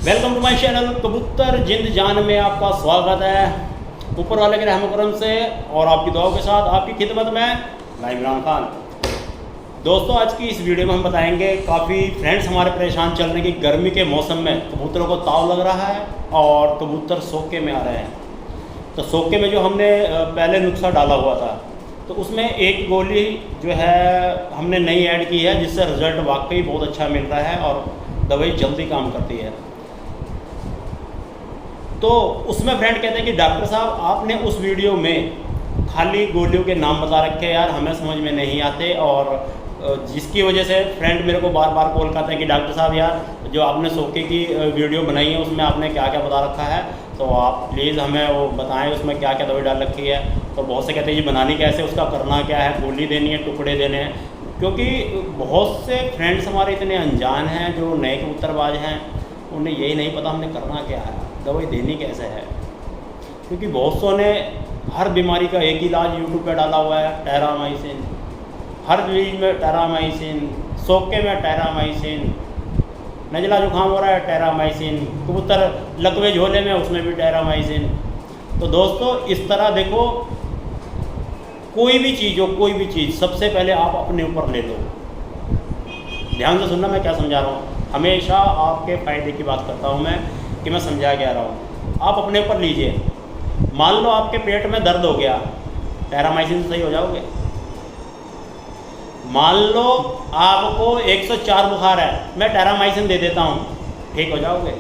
Welcome to my channel कबूतर जिंद जान में आपका स्वागत है। ऊपर वाले के रहम करम से और आपकी दुआओं के साथ आपकी खिदमत में मैं इमरान खान। दोस्तों, आज की इस वीडियो में हम बताएंगे, काफ़ी फ्रेंड्स हमारे परेशान चल रहे हैं कि गर्मी के मौसम में कबूतरों को ताव लग रहा है और कबूतर सोके में आ रहे हैं। तो सोके में जो हमने पहले नुस्खा डाला हुआ था, तो उसमें एक गोली जो है हमने नई ऐड की है, जिससे रिज़ल्ट वाकई बहुत अच्छा मिल रहा है और दवाई जल्दी काम करती है। तो उसमें फ्रेंड कहते हैं कि डॉक्टर साहब, आपने उस वीडियो में खाली गोलियों के नाम बता रखे यार, हमें समझ में नहीं आते, और जिसकी वजह से फ्रेंड मेरे को बार बार कॉल करते हैं कि डॉक्टर साहब यार, जो आपने सोके की वीडियो बनाई है उसमें आपने क्या क्या बता रखा है, तो आप प्लीज़ हमें वो बताएं उसमें क्या क्या दवाई डाल रखी है। तो बहुत से कहते हैं ये बनानी कैसे, उसका करना क्या है, गोली देनी है, टुकड़े देने हैं। क्योंकि बहुत से फ्रेंड्स हमारे इतने अनजान हैं, जो नए कबूतरबाज हैं, उन्हें यही नहीं पता हमने करना क्या है, दवाई देनी कैसे है। क्योंकि बहुत सौ ने हर बीमारी का एक इलाज यूट्यूब पे डाला हुआ है, टेरामाइसिन, हर चीज़ में टेरामाइसिन, सोके में टेरामाइसिन, नजला जुकाम हो रहा है टेरामाइसिन, कबूतर लकवे झोले में उसमें भी टेरामाइसिन। तो दोस्तों, इस तरह देखो, कोई भी चीज़ हो, कोई भी चीज़, सबसे पहले आप अपने ऊपर ले लो। ध्यान से सुनना मैं क्या समझा रहा हूँ, हमेशा आपके फ़ायदे की बात करता हूँ मैं, कि मैं समझा क्या रहा हूँ। आप अपने ऊपर लीजिए। मान लो आपके पेट में दर्द हो गया, टेरामाइसिन से सही हो जाओगे। मान लो आपको 104 बुखार है, मैं टेरामाइसिन दे देता हूँ, ठीक हो जाओगे।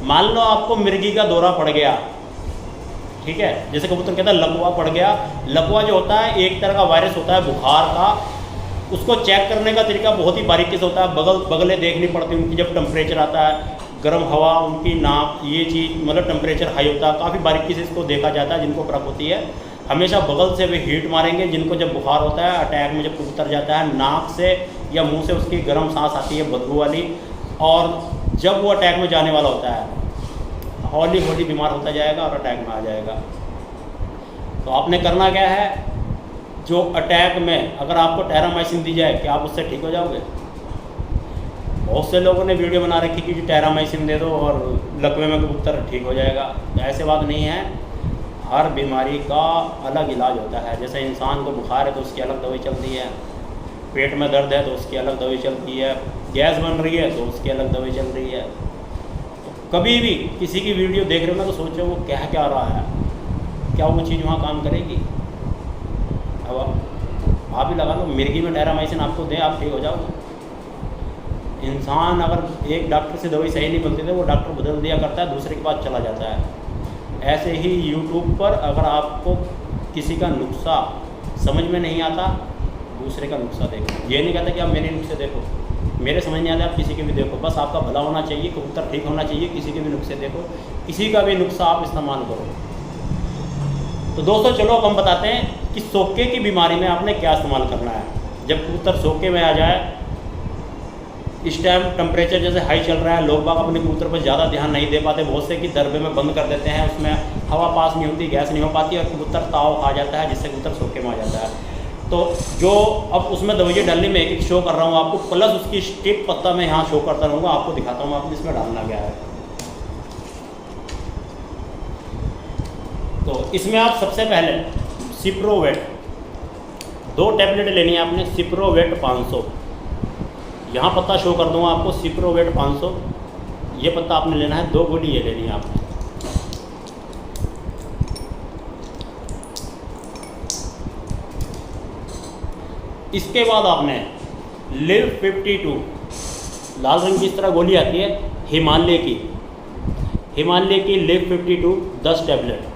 मान लो आपको मिर्गी का दौरा पड़ गया, ठीक है, जैसे कबूतर कहता है लकवा पड़ गया। लकवा जो होता है एक तरह का वायरस होता है बुखार का, उसको चेक करने का तरीका बहुत ही बारीकी से होता है। बगलें देखनी पड़ती हैं उनकी, जब टेम्परेचर आता है, गर्म हवा, उनकी नाक, ये चीज़ मतलब टेम्परेचर हाई होता है, काफ़ी बारीकी से इसको देखा जाता है। जिनको प्रॉब्लम होती है हमेशा बगल से वे हीट मारेंगे। जिनको जब बुखार होता है, अटैक में जब कबूतर जाता है, नाक से या मुंह से उसकी गर्म सांस आती है बदबू वाली, और जब वो अटैक में जाने वाला होता है, हौली हौली बीमार होता जाएगा और अटैक में आ जाएगा। तो आपने करना क्या है, जो अटैक में अगर आपको टेरामाइसिन दी जाए, क्या आप उससे ठीक हो जाओगे? बहुत से लोगों ने वीडियो बना रखी कि टेरामाइसिन दे दो और लकवे में कबूतर ठीक हो जाएगा। तो ऐसे बात नहीं है, हर बीमारी का अलग इलाज होता है। जैसे इंसान को बुखार है तो उसकी अलग दवाई चलती है, पेट में दर्द है तो उसकी अलग दवाई चलती है, गैस बन रही है तो उसकी अलग दवाई चल रही है। तो कभी भी किसी की वीडियो देख रहे हो ना, तो सोचो वो क्या क्या रहा है, क्या वो चीज़ वहाँ काम करेगी। अब आप ही लगा लो, मिर्गी में टेरामाइसिन आपको दें, आप ठीक हो जाओगे। इंसान अगर एक डॉक्टर से दवाई सही नहीं बनती, तो वो डॉक्टर बदल दिया करता है, दूसरे के पास चला जाता है। ऐसे ही यूट्यूब पर अगर आपको किसी का नुस्खा समझ में नहीं आता, दूसरे का नुस्खा देखो। ये नहीं कहता कि आप मेरे नुस्खे देखो, मेरे समझ नहीं आता आप किसी के भी देखो, बस आपका भला होना चाहिए, कबूतर ठीक होना चाहिए। किसी के भी नुस्खे देखो, किसी का भी नुस्खा आप इस्तेमाल करो। तो दोस्तों, चलो अब हम बताते हैं कि सोके की बीमारी में आपने क्या इस्तेमाल करना है। जब कबूतर सोके में आ जाए, इस टाइम टेम्परेचर जैसे हाई चल रहा है, लोग बाग अपने कबूतर पर ज़्यादा ध्यान नहीं दे पाते, बहुत से कि दरबे में बंद कर देते हैं, उसमें हवा पास नहीं होती, गैस नहीं हो पाती और कबूतर ताव खा जाता है, जिससे कबूतर सोके में आ जाता है। तो जो अब उसमें दवाइयाँ डालने में एक एक शो कर रहा हूँ आपको, प्लस उसकी स्टिक पत्ता मैं यहाँ शो करता रहूँगा, आपको दिखाता हूँ आपको इसमें डालना क्या है। तो इसमें आप सबसे पहले सिप्रोवेट 2 टैबलेट लेनी है आपने। सिप्रोवेट 500, यहाँ पत्ता शो कर दूँगा आपको, सिप्रोवेट 500, ये पत्ता आपने लेना है। 2 गोली ये लेनी है आपने। इसके बाद आपने लिव 52 लाल रंग की इस तरह गोली आती है, हिमालय की लिव 52 10 टैबलेट।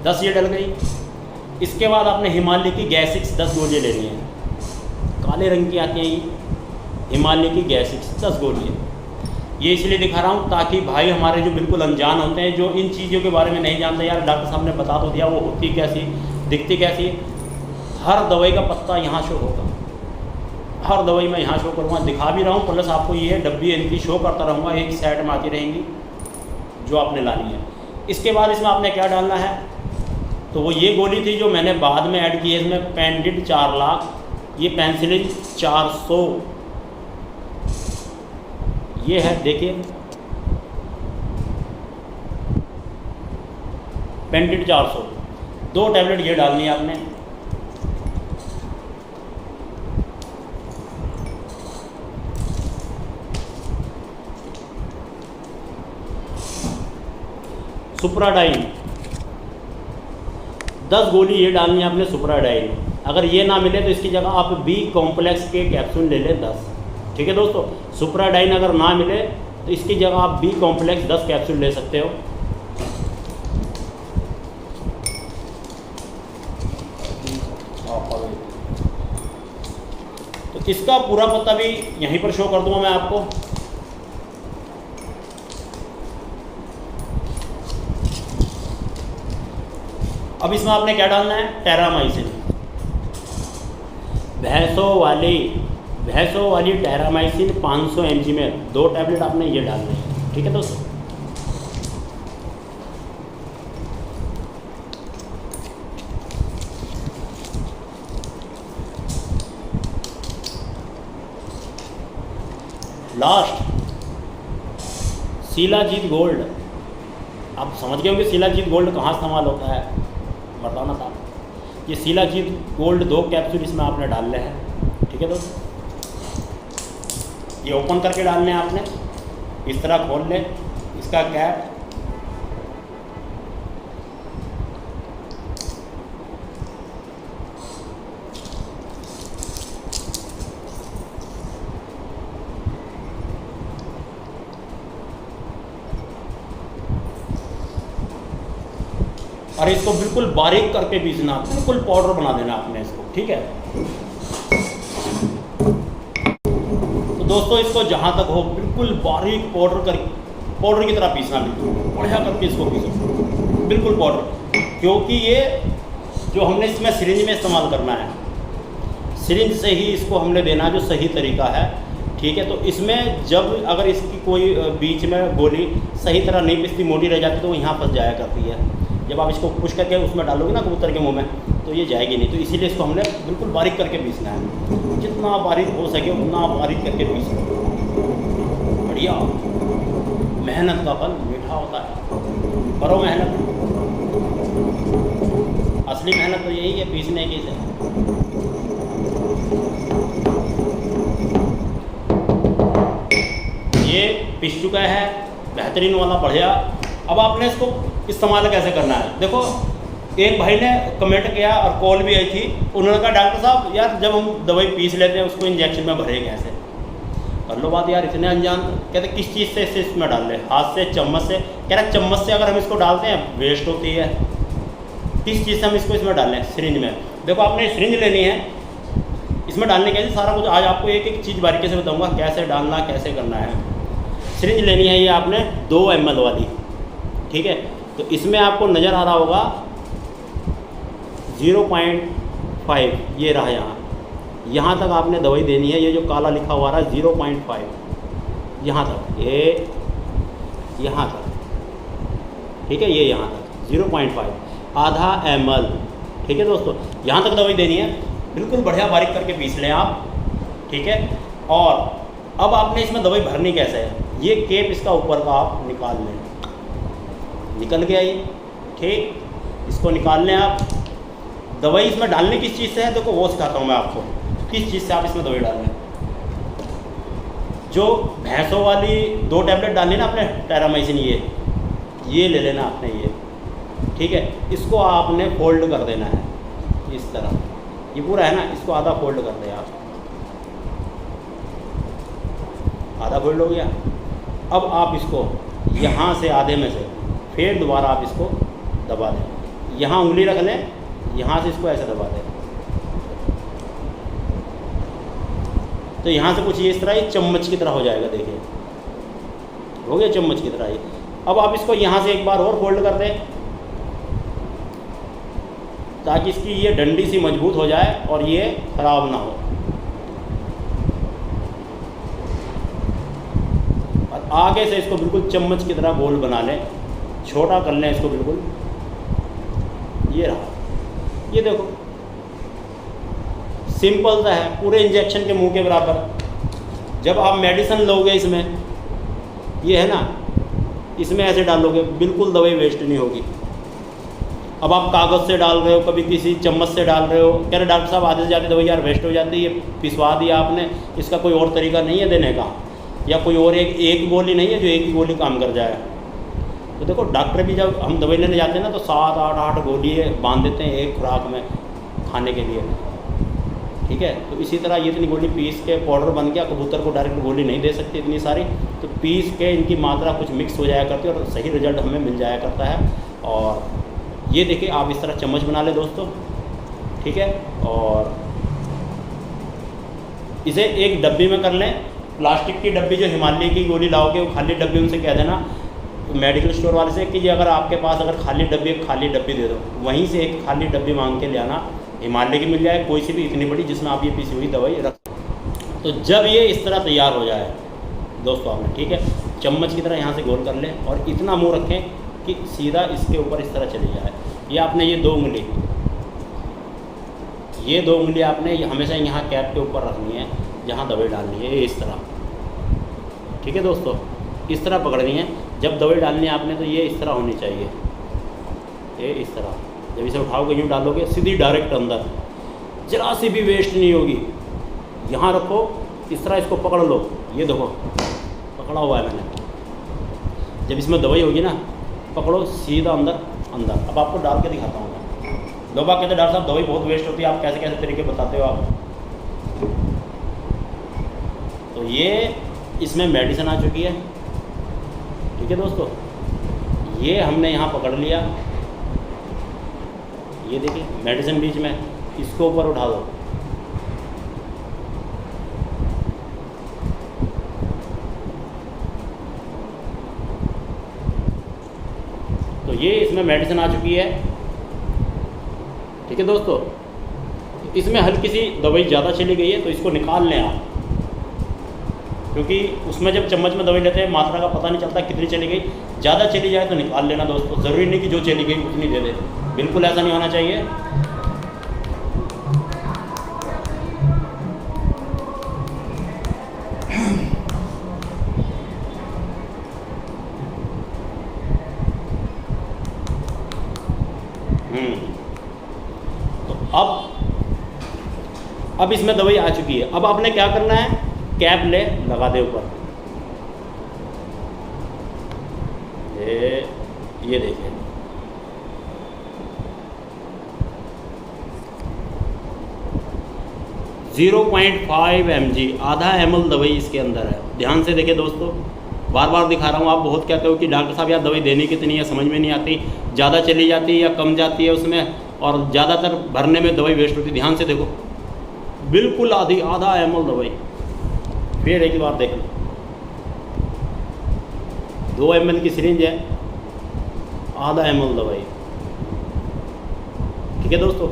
दस ये डल गई। इसके बाद आपने हिमालय की गैसिक्स 10 गोलियाँ लेनी है, काले रंग की आती हैं ये, हिमालय की गैसिक्स 10 गोलियाँ। ये इसलिए दिखा रहा हूँ ताकि भाई हमारे जो बिल्कुल अनजान होते हैं, जो इन चीज़ों के बारे में नहीं जानते, यार डॉक्टर साहब ने बता तो दिया, वो होती कैसी, दिखती कैसी, हर दवाई का पत्ता यहाँ शो होगा, हर दवाई मैं यहाँ शो करूँगा, दिखा भी रहा हूँ, प्लस आपको ये डब्बी इनकी शो करता रहूँगा, एक सेट में आती रहेंगी जो आपने लानी है। इसके बाद इसमें आपने क्या डालना है, तो वो ये गोली थी जो मैंने बाद में ऐड की है इसमें, पेंडिड 4 लाख, ये पेंसिलिन 400, ये है देखिए पेंडिड 400, 2 टैबलेट ये डालनी है आपने। सुप्राडाइन 10 गोली ये डालनी है आपने सुप्राडाइन। अगर ये ना मिले तो इसकी जगह आप बी कॉम्प्लेक्स के कैप्सूल ले लें 10। ठीक है दोस्तों, सुप्राडाइन अगर ना मिले तो इसकी जगह आप बी कॉम्प्लेक्स 10 कैप्सूल ले सकते हो। तो इसका पूरा पता भी यहीं पर शो कर दूंगा मैं आपको। अब इसमें आपने क्या डालना है, टेरामाइसिन, भैंसों वाली टेरामाइसिन 500 mg में 2 टैबलेट आपने ये डालने हैं। ठीक है दोस्तों, लास्ट शिलाजीत गोल्ड। आप समझ गए होंगे शिलाजीत गोल्ड कहाँ इस्तेमाल होता है, बताना था। ये शिलाजीत गोल्ड 2 कैप्सूल इसमें आपने डालने हैं। ठीक है दोस्तों, ये ओपन करके डालने हैं आपने, इस तरह खोल लें इसका कैप, और इसको बिल्कुल बारीक करके पीसना, बिल्कुल पाउडर बना देना आपने इसको। ठीक है, तो दोस्तों इसको जहाँ तक हो बिल्कुल बारीक पाउडर की तरह पीसना, बिल्कुल बढ़िया करके इसको पीसो, बिल्कुल पाउडर। क्योंकि ये जो हमने इसमें सिरिंज में इस्तेमाल करना है, सिरिंज से ही इसको हमने देना जो सही तरीका है। ठीक है, तो इसमें जब अगर इसकी कोई बीच में गोली सही तरह नहीं पिसती, मोटी रह जाती, तो वो यहाँ फंस जाया करती है। जब आप इसको पुश करके उसमें डालोगे ना कबूतर के मुंह में, तो ये जाएगी नहीं। तो इसीलिए इसको हमने बिल्कुल बारीक करके पीसना है, जितना बारीक हो सके उतना बारीक करके पीसना। बढ़िया, मेहनत का फल मीठा होता है, करो मेहनत। असली मेहनत तो यही है, पीसने की से। ये पिस चुका है, बेहतरीन वाला, बढ़िया। अब आपने इसको इस्तेमाल कैसे करना है, देखो एक भाई ने कमेंट किया और कॉल भी आई थी, उन्होंने कहा डॉक्टर साहब यार जब हम दवाई पीस लेते हैं उसको इंजेक्शन में भरे कैसे। कर लो बात यार, इतने अनजान। कहते किस चीज़ से इसमें डाल लें, हाथ से, चम्मच से। कह रहा चम्मच से अगर हम इसको डालते हैं वेस्ट होती है, किस चीज़ से हम इसको इसमें डालें, सिरिंज में। देखो आपने सिरिंज लेनी है, इसमें डालने के लिए सारा कुछ आज आपको एक एक चीज़ बारीकी से बताऊँगा कैसे डालना, कैसे करना है। सिरिंज लेनी है ये आपने 2 ml वाली। ठीक है, तो इसमें आपको नज़र आ रहा होगा 0.5, ये रहा यहाँ तक आपने दवाई देनी है। ये जो काला लिखा हुआ रहा है 0.5, यहाँ तक, ये यहाँ तक। ठीक है, ये यहाँ तक 0.5, आधा ml। ठीक है दोस्तों, यहाँ तक दवाई देनी है, बिल्कुल बढ़िया बारीक करके पीस लें आप। ठीक है, और अब आपने इसमें दवाई भरनी कैसे है, ये केप इसका ऊपर का आप निकाल लें, निकल गया ये। ठीक, इसको निकाल लें आप। दवाई इसमें डालने किस चीज़ से है, देखो वो सिखाता हूँ मैं आपको, किस चीज़ से आप इसमें दवाई डालें। जो भैंसों वाली 2 टैबलेट डालनी ना आपने टेरामाइसिन, ये ले लेना आपने ये। ठीक है, इसको आपने फोल्ड कर देना है इस तरह, ये पूरा है ना, इसको आधा फोल्ड कर दें आप, आधा फोल्ड हो गया। अब आप इसको यहाँ से आधे में से फिर दोबारा आप इसको दबा दें, यहाँ उंगली रख लें, यहाँ से इसको ऐसे दबा दें, तो यहाँ से कुछ ये इस तरह ये चम्मच की तरह हो जाएगा। देखिए हो गया चम्मच की तरह ही। अब आप इसको यहाँ से एक बार और फोल्ड कर दें ताकि इसकी ये डंडी सी मजबूत हो जाए और ये खराब ना हो। और आगे से इसको बिल्कुल चम्मच की तरह गोल बना लें, छोटा कर लें इसको बिल्कुल। ये रहा, ये देखो सिंपल सा है, पूरे इंजेक्शन के मुंह के बराबर। जब आप मेडिसिन लोगे इसमें, ये है ना, इसमें ऐसे डालोगे बिल्कुल दवाई वेस्ट नहीं होगी। अब आप कागज़ से डाल रहे हो, कभी किसी चम्मच से डाल रहे हो, कह रहे डॉक्टर साहब आधे से ज़्यादा दवाई यार वेस्ट हो जाती है, पिसवा दिया आपने, इसका कोई और तरीका नहीं है देने का, या कोई और एक गोली नहीं है जो एक ही गोली काम कर जाए। तो देखो डॉक्टर भी जब हम दवाई लेने जाते हैं ना तो 7-8 गोली बांध देते हैं एक खुराक में खाने के लिए, ठीक है। तो इसी तरह ये इतनी गोली पीस के पाउडर बन गया, कबूतर को डायरेक्ट गोली नहीं दे सकती इतनी सारी, तो पीस के इनकी मात्रा कुछ मिक्स हो जाया करती है और सही रिजल्ट हमें मिल जाया करता है। और ये देखिए आप इस तरह चम्मच बना लें दोस्तों, ठीक है, और इसे एक डब्बी में कर लें, प्लास्टिक की डब्बी, जो हिमालय की गोली लाओगे वो खाली डब्बी, उनसे कह देना मेडिकल स्टोर वाले से कि ये अगर आपके पास अगर खाली डब्बी दे दो, वहीं से एक खाली डब्बी मांग के ले आना, हिमालय की मिल जाए कोई सी भी इतनी बड़ी जिसमें आप ये पीसी हुई दवाई रख। तो जब ये इस तरह तैयार हो जाए दोस्तों आपने, ठीक है, चम्मच की तरह यहाँ से गोल कर लें और इतना मुँह रखें कि सीधा इसके ऊपर इस तरह चली जाए। ये आपने ये 2 उंगली, ये 2 उंगली आपने हमेशा यहाँ कैप के ऊपर रखनी है जहाँ दवाई डालनी है, ये इस तरह, ठीक है दोस्तों, इस तरह पकड़नी है। जब दवाई डालनी है आपने तो ये इस तरह होनी चाहिए, ये इस तरह। जब इसे उठाओगे यूँ डालोगे सीधी डायरेक्ट अंदर, जरा सी भी वेस्ट नहीं होगी। यहाँ रखो, इस तरह इसको पकड़ लो, ये देखो पकड़ा हुआ है मैंने। जब इसमें दवाई होगी ना, पकड़ो सीधा अंदर। अब आपको डाल के दिखाता हूँ मैं। लोग कहते हैं डॉक्टर साहब दवाई बहुत वेस्ट होती है, आप कैसे कैसे तरीके बताते हो आप। तो ये इसमें मेडिसिन आ चुकी है, ठीक है दोस्तों। ये हमने यहाँ पकड़ लिया, ये देखिए मेडिसिन बीच में, इसको ऊपर उठा दो, तो ये इसमें मेडिसिन आ चुकी है, ठीक है दोस्तों। इसमें हल्की सी दवाई ज़्यादा चली गई है तो इसको निकाल लें आप, क्योंकि उसमें जब चम्मच में दवाई लेते हैं मात्रा का पता नहीं चलता कितनी चली गई। ज़्यादा चली जाए तो निकाल लेना दोस्तों, ज़रूरी नहीं कि जो चली गई उतनी दे दे, बिल्कुल ऐसा नहीं होना चाहिए। तो अब इसमें दवाई आ चुकी है। अब आपने क्या करना है, कैप ले लगा दे ऊपर, ये देखिए, .5 mg, आधा ml दवाई इसके अंदर है। ध्यान से देखिए दोस्तों, बार बार दिखा रहा हूँ। आप बहुत कहते हो कि डॉक्टर साहब यार दवाई देनी कितनी है, समझ में नहीं आती, ज़्यादा चली जाती है या कम जाती है उसमें, और ज़्यादातर भरने में दवाई वेस्ट होती है। ध्यान से देखो, बिल्कुल आधा ml दवाई। फिर एक बार देख लो, 2 ml की सिरिंज है, आधा ml दवाई, ठीक है दोस्तों।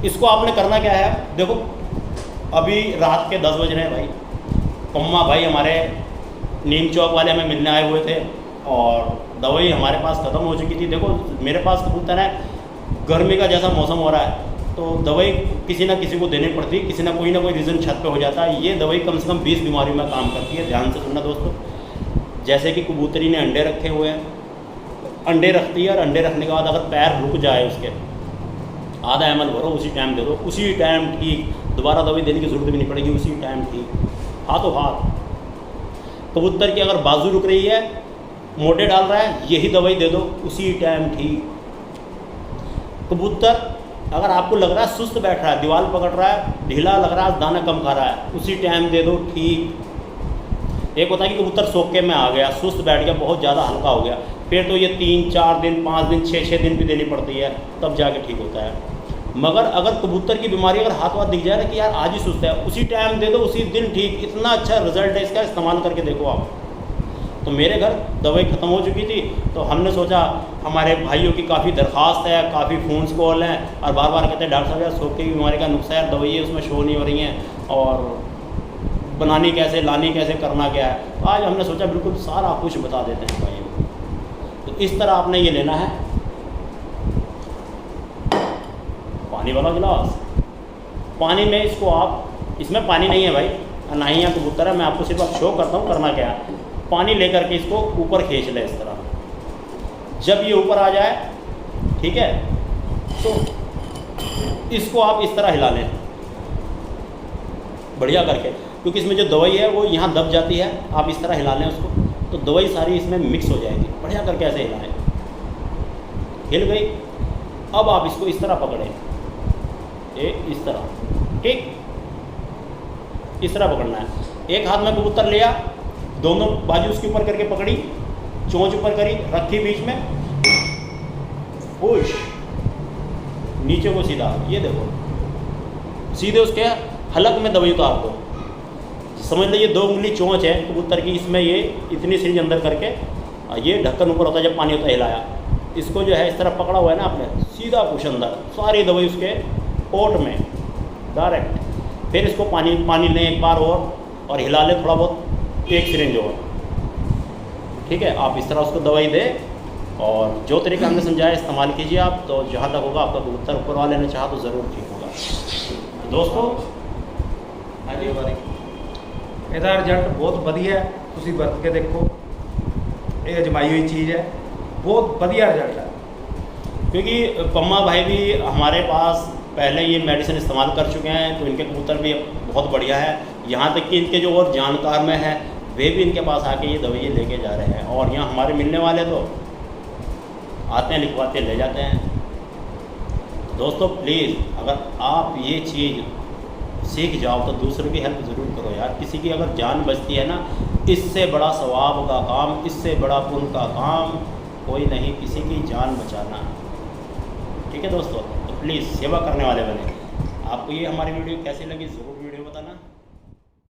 इसको आपने करना क्या है, देखो अभी रात के 10 बज रहे हैं भाई, पम्मा भाई हमारे नीम चौक वाले हमें मिलने आए हुए थे और दवाई हमारे पास ख़त्म हो चुकी थी। देखो मेरे पास कबूतर है, गर्मी का जैसा मौसम हो रहा है तो दवाई किसी ना किसी को देनी पड़ती है, किसी ना कोई रीज़न छत पे हो जाता है। ये दवाई कम से कम 20 बीमारियों में काम करती है। ध्यान से सुनना दोस्तों, जैसे कि कबूतरी ने अंडे रखे हुए हैं, अंडे रखती है और अंडे रखने के बाद अगर पैर रुक जाए उसके, आधा ml भरो, उसी टाइम दे दो, उसी टाइम ठीक, दोबारा दवाई देने की ज़रूरत भी नहीं पड़ेगी, उसी टाइम ठीक, हाथों हाथ। कबूतर की अगर बाजू रुक रही है, मोटे डाल रहा है, यही दवाई दे दो, उसी टाइम ठीक। कबूतर अगर आपको लग रहा है सुस्त बैठ रहा है, दीवार पकड़ रहा है, ढीला लग रहा है, दाना कम खा रहा है, उसी टाइम दे दो, ठीक। एक होता है कि कबूतर सोके में आ गया, सुस्त बैठ गया, बहुत ज़्यादा हल्का हो गया, फिर तो ये 3-4 दिन, 5 दिन, 6-6 दिन भी देनी पड़ती है, तब जाके ठीक होता है। मगर अगर कबूतर की बीमारी अगर हाथ दिख जाए ना कि यार आज ही सुस्त है, उसी टाइम दे दो, उसी दिन ठीक। इतना अच्छा रिजल्ट है इसका, इस्तेमाल करके देखो आप। तो मेरे घर दवाई ख़त्म हो चुकी थी तो हमने सोचा, हमारे भाइयों की काफ़ी दरख्वास्त है, काफ़ी फ़ोन्स कॉल हैं और बार बार कहते हैं डॉक्टर साहब यार सोके की बीमारी का नुस्खा यार दवाई है उसमें शो नहीं हो रही हैं और बनानी कैसे, लानी कैसे, करना क्या है। आज हमने सोचा बिल्कुल सारा कुछ बता देते हैं भाइयों। तो इस तरह आपने ये लेना है, पानी वाला गिलास, पानी में इसको आप, इसमें पानी नहीं है भाई, ना ही यहाँ कबूतर है, मैं आपको सिर्फ अब शो करता हूँ करना क्या है। पानी लेकर के इसको ऊपर खींच ले इस तरह, जब ये ऊपर आ जाए, ठीक है, तो इसको आप इस तरह हिला लें बढ़िया करके, क्योंकि इसमें जो दवाई है वो यहाँ दब जाती है। आप इस तरह हिला लें उसको, तो दवाई सारी इसमें मिक्स हो जाएगी। बढ़िया करके ऐसे हिलाएं, हिल गई। अब आप इसको इस तरह पकड़ें, इस तरह, ठीक, इस तरह पकड़ना है। एक हाथ में कबूतर लिया, दोनों बाजू उसके ऊपर करके पकड़ी, चोंच ऊपर करी, रखी बीच में, पुश, नीचे को सीधा, ये देखो सीधे उसके हलक में दवाई उतार दो। समझ लीजिए 2 उंगली चोंच है कबूतर की, इसमें ये इतनी सीरीज अंदर करके, ये ढक्कन ऊपर होता है जब पानी होता है, हिलाया, इसको जो है इस तरह पकड़ा हुआ है ना आपने, सीधा पुश अंदर, सारी दवाई उसके पोट में डायरेक्ट। फिर इसको पानी लें एक बार और हिला लें थोड़ा बहुत, एक सिरिंज और, ठीक है। आप इस तरह उसको दवाई दें, और जो तरीका हमने समझाया इस्तेमाल कीजिए आप, तो जहाँ तक होगा आपका कबूतर ऊपर वाले ने चाहा तो ज़रूर ठीक होगा दोस्तों। हाँ जी, ਇਹਦਾ ਰਿਜ਼ਲਟ ਬਹੁਤ ਵਧੀਆ ਹੈ, ਤੁਸੀਂ ਵਰਤ ਕੇ ਦੇਖੋ, ਇਹ ਅਜਮਾਈ हुई चीज़ है, बहुत बढ़िया रिजल्ट है। क्योंकि पम्मा भाई भी हमारे पास पहले ये मेडिसिन इस्तेमाल कर चुके हैं, तो इनके कबूतर भी बहुत बढ़िया है। यहाँ तक कि इनके जो और जानकार में है वे भी इनके पास आके ये दवाइयाँ लेके जा रहे हैं, और यहाँ हमारे मिलने वाले तो आते हैं, लिखवाते ले जाते हैं। दोस्तों प्लीज़, अगर आप ये चीज़ सीख जाओ तो दूसरों की हेल्प ज़रूर करो यार। किसी की अगर जान बचती है ना, इससे बड़ा सवाब का काम, इससे बड़ा पुण्य का काम कोई नहीं, किसी की जान बचाना। ठीक है दोस्तों, तो प्लीज़ सेवा करने वाले बने। आपको ये हमारी वीडियो कैसी लगी ज़रूर वीडियो बताना।